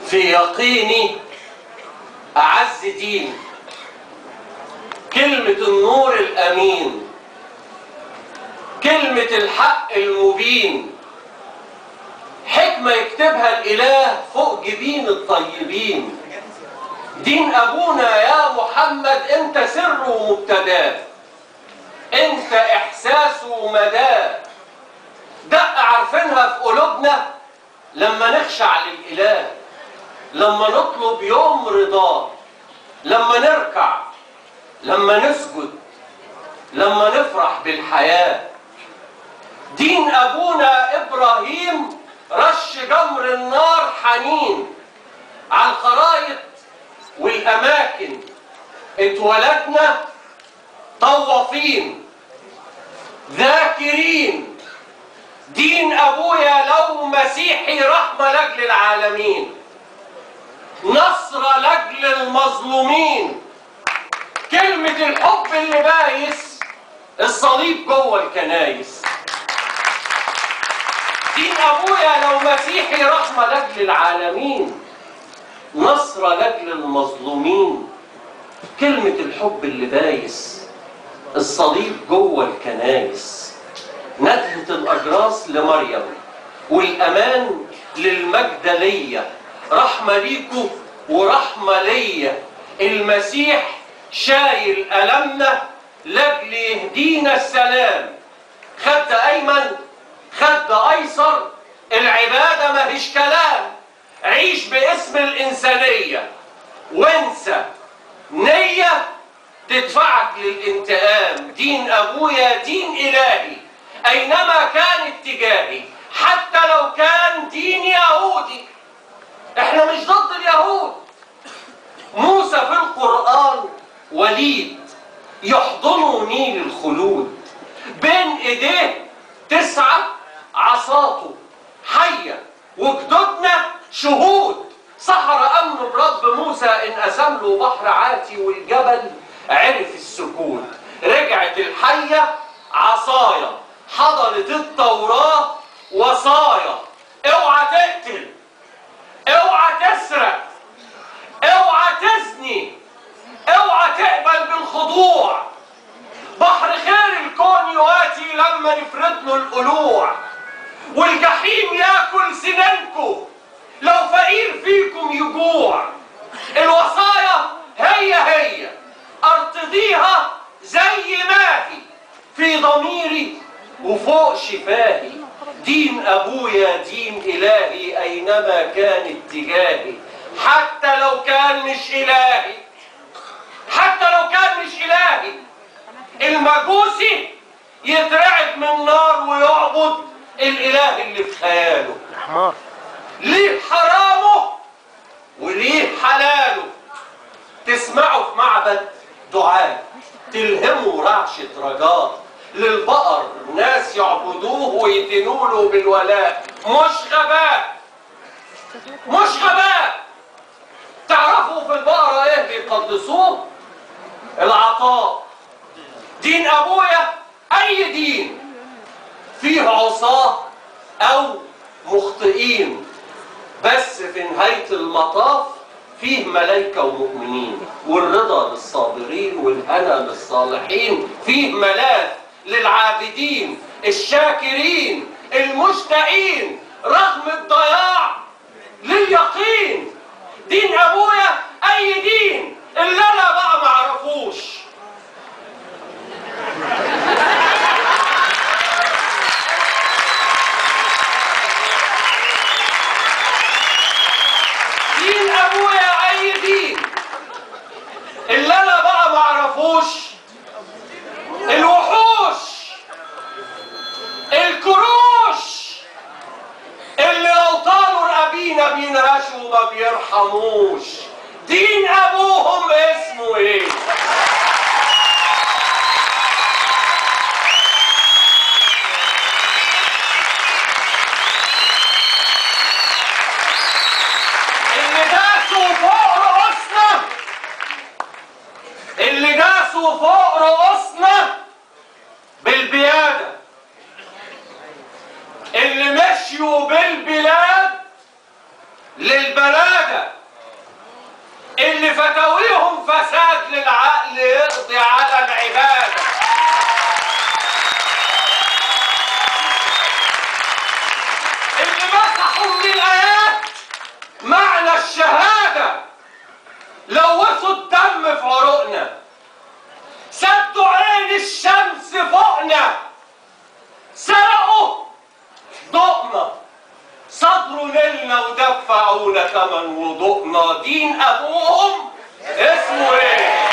في يقيني أعز دين، كلمة النور الأمين، كلمة الحق المبين، حكمة يكتبها الإله فوق جبين الطيبين. دين أبونا يا محمد أنت سر ومبتداه، أنت إحساس ومداه، دق عارفينها في قلوبنا لما نخشع للإله، لما نطلب يوم رضاه، لما نركع، لما نسجد، لما نفرح بالحياة. دين أبونا إبراهيم رش جمر النار حنين على الخرايط والأماكن، اتولدنا طوافين ذاكرين. دين أبويا لو مسيحي رحمة لأجل العالمين، نصر لأجل المظلومين. كلمة الحب اللي بايس الصليب جوه الكنايس. دين أبويا لو مسيحي رحمة لأجل العالمين، نصر لأجل المظلومين. كلمة الحب اللي بايس الصليب جوه الكنايس. ندهة الأجراس لمريم والأمان للمجدلية، رحمة ليكوا ورحمة ليا. المسيح شايل ألمنا لأجل يهدينا السلام. خد أيمن خد أيسر، العبادة ماهيش كلام. عيش باسم الإنسانية وانسى نية تدفعك للانتقام. دين أبويا دين إلهي أينما كان اتجاهي، حتى لو كان دين يهودي. احنا مش ضد اليهود. موسى في القرآن وليد يحضنه نيل الخلود، بين ايديه 9 عصاته حية، وجدودنا شهود. سحر أمر الرب موسى إن قسم له بحر عاتي، والجبل عرف السكوت. رجعت الحية عصايا، حضرت التوراة وصايا. اوعى تقتل، اوعى تسرق، اوعى تزني، اوعى تقبل بالخضوع. بحر خير الكون يواتي لما نفرد له القلوع، والجحيم ياكل سنانكم لو فقير فيكم يجوع. الوصايا هي ارتضيها زي ما هي في ضميري وفوق شفاهي. دين أبويا دين إلهي أينما كان اتجاهي، حتى لو كان مش إلهي، حتى لو كان مش إلهي. المجوسي يترعب من نار ويعبد الإله اللي في خياله. ليه حرامه وليه حلاله. تسمعوا في معبد دعاء تلهموا رعشة رجاء. للبقر ناس يعبدوه ويدينوا له بالولاء. مش غباء، مش غباء. تعرفوا في البقرة ايه بيقدسوه؟ العطاء. دين أبويا أي دين فيه عصاة أو مخطئين، بس في نهاية المطاف فيه ملائكة ومؤمنين، والرضا للصابرين والهنا للصالحين. فيه ملاذ للعابدين الشاكرين المشتاقين رغم الضياع لليقين. دين أبويا أي دين اللي أنا بقى معرفوش. دين أبويا أي دين اللي أنا بقى معرفوش. الوحوش الكروش اللي لو طالوا رقابينا بينهشوا وما بيرحموش. دين أبوهم اسمه إيه؟ اللي داسوا فوق رؤوسنا بالبيادة، اللي مشيوا بالبلاد للبلادة، اللي فتاويهم فساد للعقل يقضي على العبادة، اللي مسحوا من الآيات معنى الشهادة، لوثوا الدم في عروقنا، سدوا عين الشمس فوقنا، سرقوا ضوءنا، صدروا نيلنا ودفعونا ثمن وضوءنا. دين ابوهم اسمه ايه؟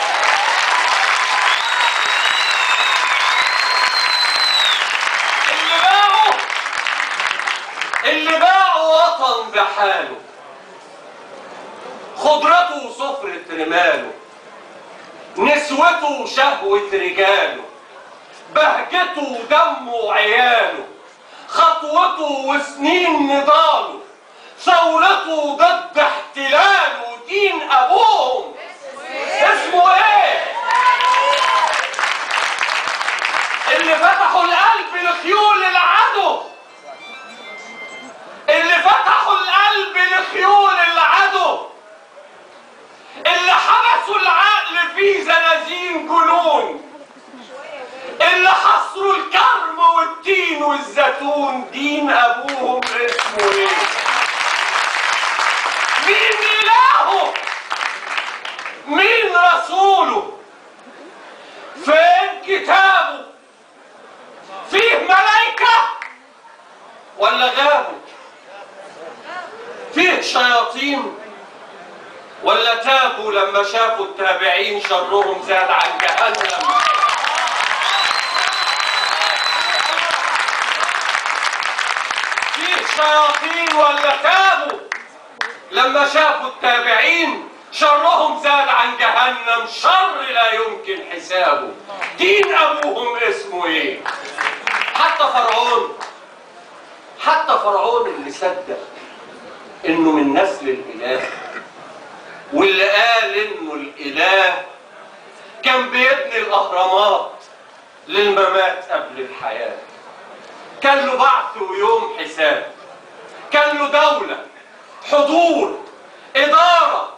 اللي باعوا وطن بحاله، خضرته وسفرة رماله، نسوته وشهوة رجاله، بهجته ودمه وعياله، خطوته وسنين نضاله، ثورته ضد احتلاله. دين ابوهم اسمه ايه؟ اللي فتحوا القلب لخيول العدو، اللي فتحوا القلب لخيول العدو، اللي حبسوا العقل في زنازين جنون، اللي حصروا الكرم والتين والزيتون. دين ابوهم اسمه ايه؟ مين الهه؟ مين رسوله؟ فين كتابه؟ فيه ملائكة ولا غابوا؟ فيه شياطين ولا تابوا لما شافوا التابعين شرهم زاد عن جهنم؟ فيه شياطين ولا تابوا لما شافوا التابعين شرهم زاد عن جهنم، شر لا يمكن حسابه. دين ابوهم اسمه ايه؟ حتى فرعون اللي صدق انه من نسل الاله، واللي قال انه الاله كان بيبني الاهرامات للممات قبل الحياه، كان له بعث ويوم حساب، كان له دوله، حضور، اداره،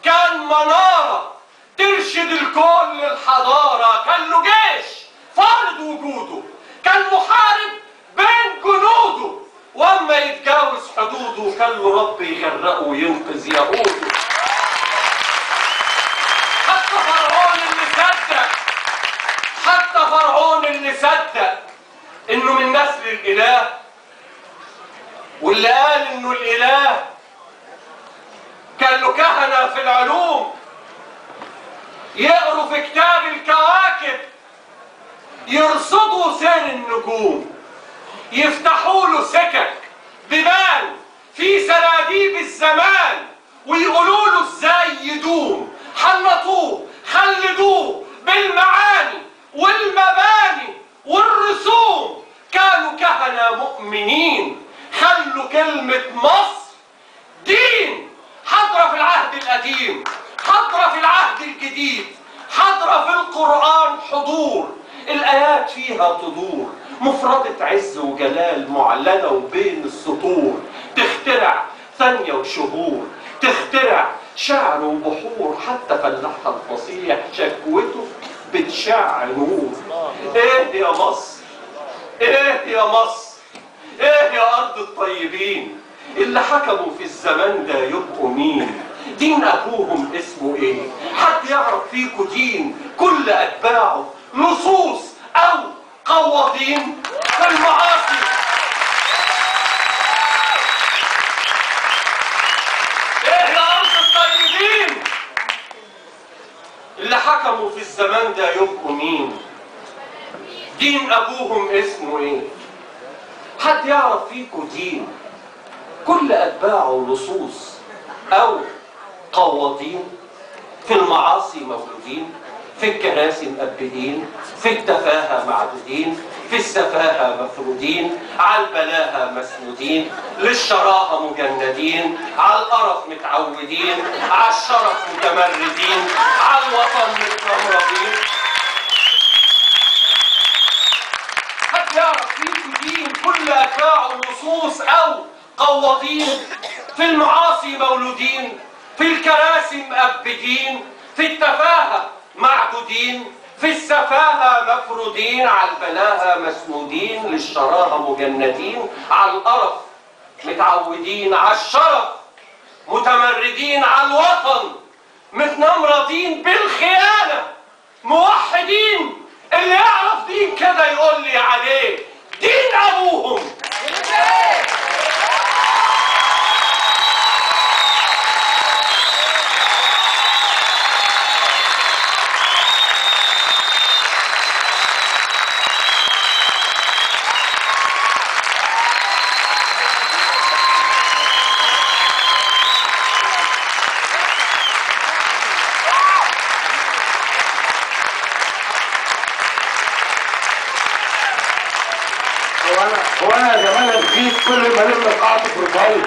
كان مناره ترشد الكون للحضاره، كان له جيش فرض وجوده، كان محارب بين جنوده، واما يتجاوز حدوده كان له رب يغرقه وينقذ يهوده. حتى فرعون اللي صدق انه من نسل الاله، واللي قال انه الاله كان له كهنه في العلوم يقروا في كتاب الكواكب، يرصدوا سير النجوم، يفتحوا له سكك بيبان في سراديب الزمان، ويقولوا له ازاي يدوم. حنطوه خلدوه بالمعاني والمباني والرسوم، كانوا كهنة مؤمنين، خلوا كلمة مصر دين حاضرة في العهد القديم، حاضرة في العهد الجديد، حاضرة في القرآن حضور، الآيات فيها تدور، مفردة عز وجلال معلنة وبين السطور، تخترع ثانية وشهور، تخترع شعر وبحور، حتى فلاحها الفصيح شكوته بتشع نور. ايه يا مصر، ايه يا مصر، ايه يا ارض الطيبين، اللي حكموا في الزمان ده يبقوا مين؟ دين ابوهم اسمه ايه؟ حد يعرف فيكوا دين كل اتباعه لصوص او قواضين في المعاصي؟ ايه يا ارض الطيبين اللي حكموا في الزمان ده يبقوا مين؟ دين ابوهم اسمه ايه؟ حد يعرف فيكوا دين كل اتباعه لصوص او قواضين في المعاصي مولودين، في الكراسي مقبلين، في التفاهه معدودين، في السفاهه مفرودين، على البلاهه مسنودين، للشراهه مجندين، على القرف متعودين، على الشرف متمردين، على الوطن متمردين. حد يعرف فيكوا دين كل اتباعه لصوص او قواضين في المعاصي مولودين، في الكراسي مأبدين، في التفاهة معدودين، في السفاهة مفرودين، على البلاهة مسنودين، للشراهة مجندين، على القرف متعودين، على الشرف متمردين، على الوطن متنمرضين، بالخيانة موحدين. اللي يعرف دين كده يقول لي عليه دين أبوهم. هو انا يا جماعه نسيت كل ما الم قاعده في رفاعي.